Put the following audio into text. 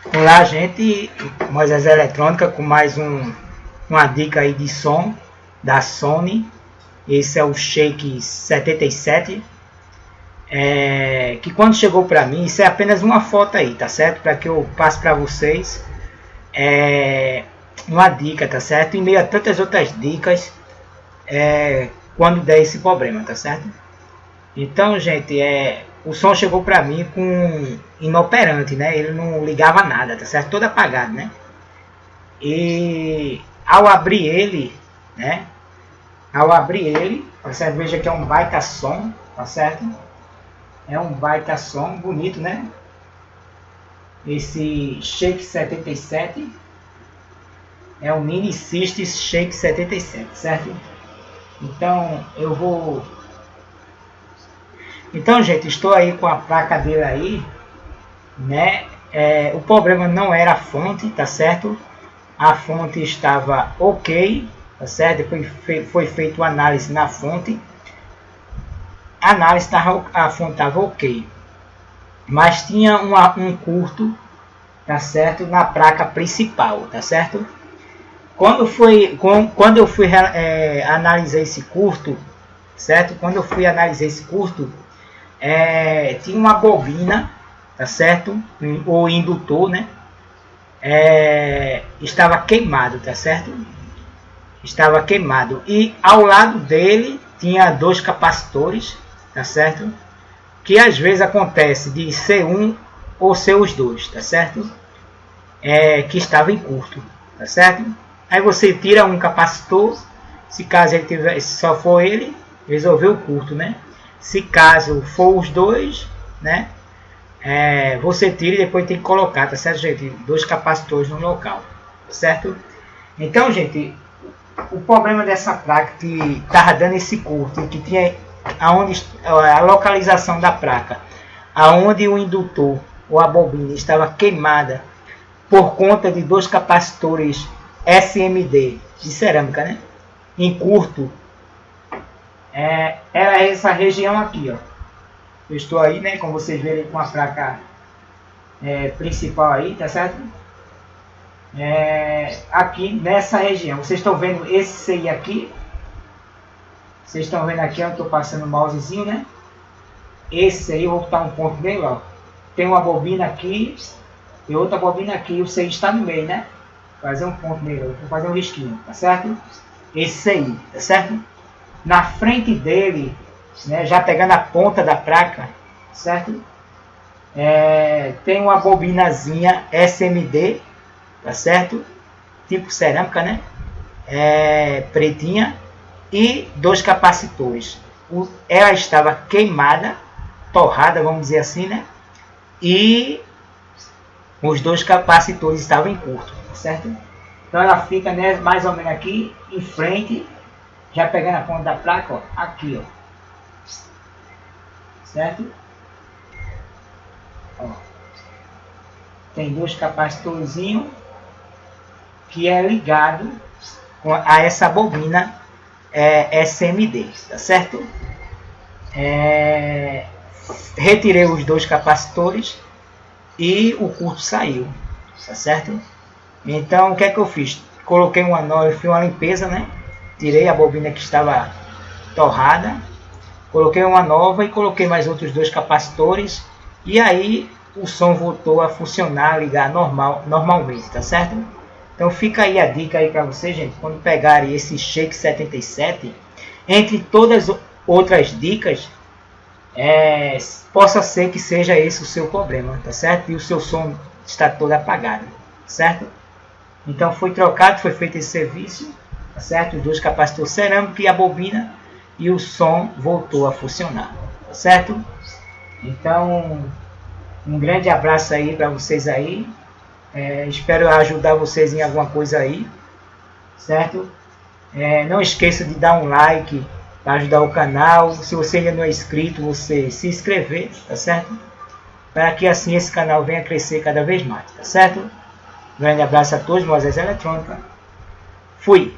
Olá, gente, Moisés Eletrônica com mais uma dica aí de som da Sony. Esse é o Shake 77, que quando chegou para mim, isso é apenas uma foto aí, tá certo? Para que eu passe para vocês uma dica, tá certo? Em meio a tantas outras dicas, quando der esse problema, tá certo? Então, gente, o som chegou para mim com inoperante, né? Ele não ligava nada, tá certo? Todo apagado, né? E ao abrir ele, né? Você veja que é um baita som, tá certo? É um baita som, bonito, né? Esse Shake 77 é o Mini Systems Shake 77, certo? Então, gente, estou aí com a placa dele aí, né? O problema não era a fonte, tá certo? A fonte estava ok, tá certo? Depois foi feita uma análise na fonte. A fonte estava ok, mas tinha um curto, tá certo? Na placa principal, tá certo? Quando eu fui analisar esse curto, certo? Quando eu fui analisar esse curto, tinha uma bobina, tá certo? O indutor, né? Estava queimado, tá certo? Estava queimado. E ao lado dele tinha dois capacitores, tá certo? Que às vezes acontece de ser um ou ser os dois, tá certo? Que estava em curto, tá certo? Aí você tira um capacitor, se caso ele tivesse, só for ele, resolveu o curto, né? Se caso for os dois, né? Você tira e depois tem que colocar, tá certo, gente? Dois capacitores no local, certo? Então, gente, o problema dessa placa que estava dando esse curto, que tinha a localização da placa, aonde o indutor ou a bobina estava queimada por conta de dois capacitores SMD de cerâmica, né? Em curto, era essa região aqui, ó. Eu estou aí, né, como vocês verem, com a placa principal aí, tá certo? Aqui nessa região, vocês estão vendo esse aí aqui? Vocês estão vendo aqui, eu estou passando o mousezinho, né? Esse aí, eu vou botar um ponto nele, ó. Tem uma bobina aqui e outra bobina aqui, o CI está no meio, né? Vou fazer um ponto nele, vou fazer um risquinho, tá certo? Esse aí, tá certo? Na frente dele, né, já pegando a ponta da placa, certo? Tem uma bobinazinha SMD, tá certo? Tipo cerâmica, né? Pretinha, e dois capacitores. Ela estava queimada, torrada, vamos dizer assim, né? E os dois capacitores estavam em curto, tá certo? Então ela fica, né, mais ou menos aqui em frente, já pegando a ponta da placa, ó, aqui, ó. Certo? Ó. Tem dois capacitorzinhos que é ligado a essa bobina SMD, tá certo? Retirei os dois capacitores e o curto saiu, tá certo? Então o que é que eu fiz? Coloquei uma nova, fiz uma limpeza, né? Tirei a bobina que estava torrada, coloquei uma nova e coloquei mais outros dois capacitores, e aí o som voltou a funcionar, ligar normalmente, tá certo? Então fica aí a dica aí para vocês, gente, quando pegarem esse Shake 77, entre todas as outras dicas, possa ser que seja esse o seu problema, tá certo? E o seu som está todo apagado, certo? Então foi trocado, foi feito esse serviço, tá certo? Os dois capacitores cerâmicos e a bobina, e o som voltou a funcionar, tá certo? Então, um grande abraço aí para vocês aí. Espero ajudar vocês em alguma coisa aí, certo? Não esqueça de dar um like para ajudar o canal. Se você ainda não é inscrito, você se inscrever, tá certo? Para que assim esse canal venha crescer cada vez mais, tá certo? Um grande abraço a todos, Moisés Eletrônica. Fui!